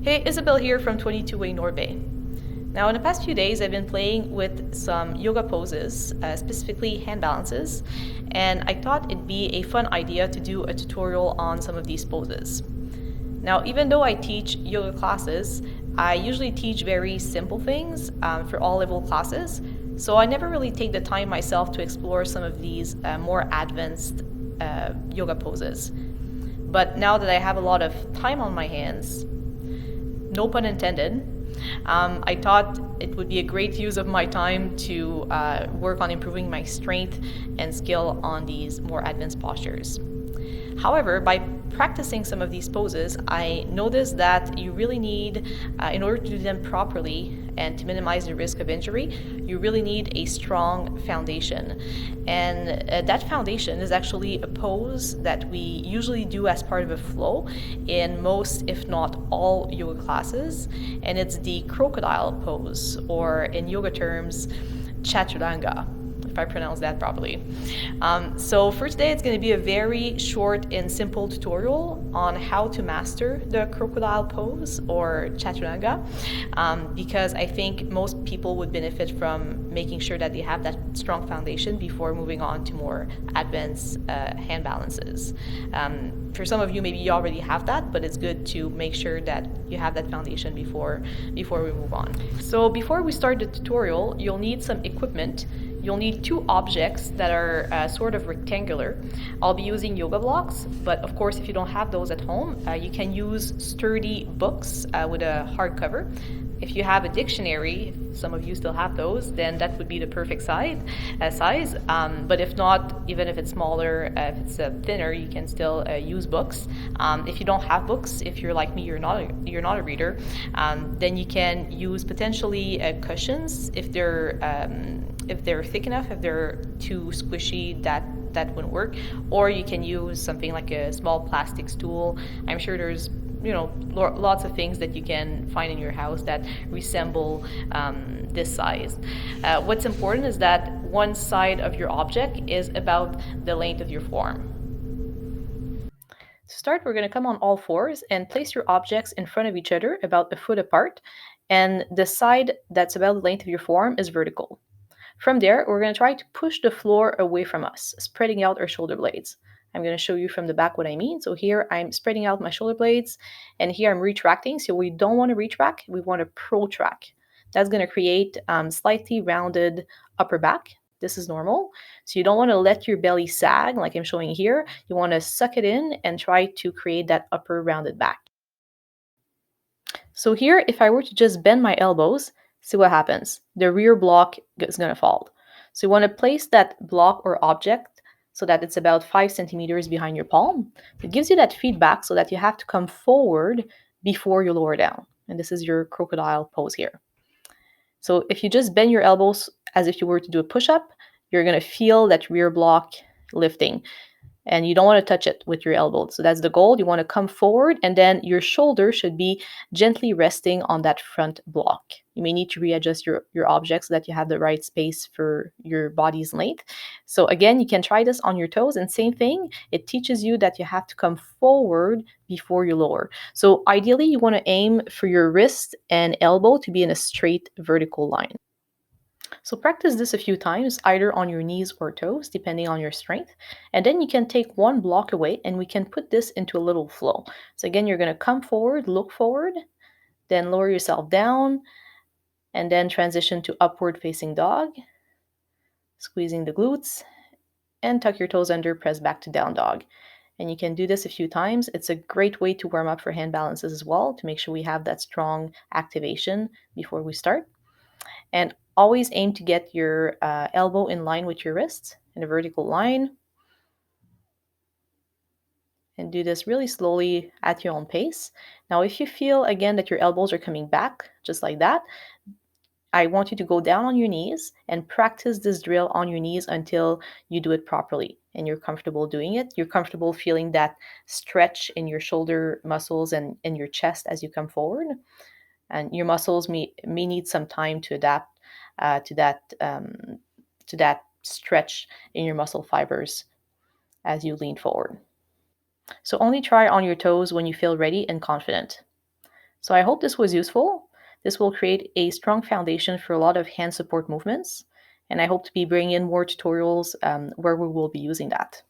Hey, Isabelle here from 22-Way Norway. Now, in the past few days, I've been playing with some yoga poses, specifically hand balances, and I thought it'd be a fun idea to do a tutorial on some of these poses. Now, even though I teach yoga classes, I usually teach very simple things for all level classes, so I never really take the time myself to explore some of these more advanced yoga poses. But now that I have a lot of time on my hands, no pun intended, I thought it would be a great use of my time to work on improving my strength and skill on these more advanced postures. However, by practicing some of these poses, I noticed that you really need, in order to do them properly and to minimize the risk of injury, you really need a strong foundation. And that foundation is actually a pose that we usually do as part of a flow in most, if not all, yoga classes. And it's the crocodile pose, or in yoga terms, Chaturanga, if I pronounce that properly. So for today, it's going to be a very short and simple tutorial on how to master the crocodile pose or Chaturanga, because I think most people would benefit from making sure that they have that strong foundation before moving on to more advanced hand balances. For some of you, maybe you already have that, but it's good to make sure that you have that foundation before we move on. So before we start the tutorial, you'll need some equipment. You'll need two objects that are sort of rectangular. I'll be using yoga blocks, but of course, if you don't have those at home, you can use sturdy books with a hardcover. If you have a dictionary, some of you still have those, then that would be the perfect size. But if not, even if it's smaller, if it's thinner, you can still use books. If you don't have books, if you're like me, you're not a reader, then you can use potentially cushions if they're thick enough. If they're too squishy, that wouldn't work. Or you can use something like a small plastic stool. I'm sure there's lots of things that you can find in your house that resemble this size. What's important is that one side of your object is about the length of your forearm. To start, we're going to come on all fours and place your objects in front of each other about a foot apart, and the side that's about the length of your forearm is vertical. From there, we're going to try to push the floor away from us, spreading out our shoulder blades. I'm going to show you from the back what I mean. So here I'm spreading out my shoulder blades, and here I'm retracting. So we don't want to retract, we want to protract. That's going to create slightly rounded upper back. This is normal. So you don't want to let your belly sag like I'm showing here. You want to suck it in and try to create that upper rounded back. So here, if I were to just bend my elbows, see what happens. The rear block is going to fall. So you want to place that block or object so that it's about 5 centimeters behind your palm. It gives you that feedback so that you have to come forward before you lower down. And this is your crocodile pose here. So if you just bend your elbows as if you were to do a push-up, you're going to feel that rear block lifting. And you don't want to touch it with your elbow. So that's the goal. You want to come forward, and then your shoulder should be gently resting on that front block. You may need to readjust your object so that you have the right space for your body's length. So again, you can try this on your toes, and same thing, it teaches you that you have to come forward before you lower. So ideally, you want to aim for your wrist and elbow to be in a straight vertical line. So practice this a few times, either on your knees or toes, depending on your strength. And then you can take one block away and we can put this into a little flow. So again, you're going to come forward, look forward, then lower yourself down, and then transition to upward facing dog, squeezing the glutes, and tuck your toes under, press back to down dog. And you can do this a few times. It's a great way to warm up for hand balances as well, to make sure we have that strong activation before we start. And always aim to get your elbow in line with your wrist in a vertical line. And do this really slowly at your own pace. Now, if you feel again that your elbows are coming back, just like that, I want you to go down on your knees and practice this drill on your knees until you do it properly and you're comfortable doing it. You're comfortable feeling that stretch in your shoulder muscles and in your chest as you come forward. And your muscles may need some time to adapt to that stretch in your muscle fibers as you lean forward. So only try on your toes when you feel ready and confident. So I hope this was useful. This will create a strong foundation for a lot of hand support movements, and I hope to be bringing in more tutorials where we will be using that.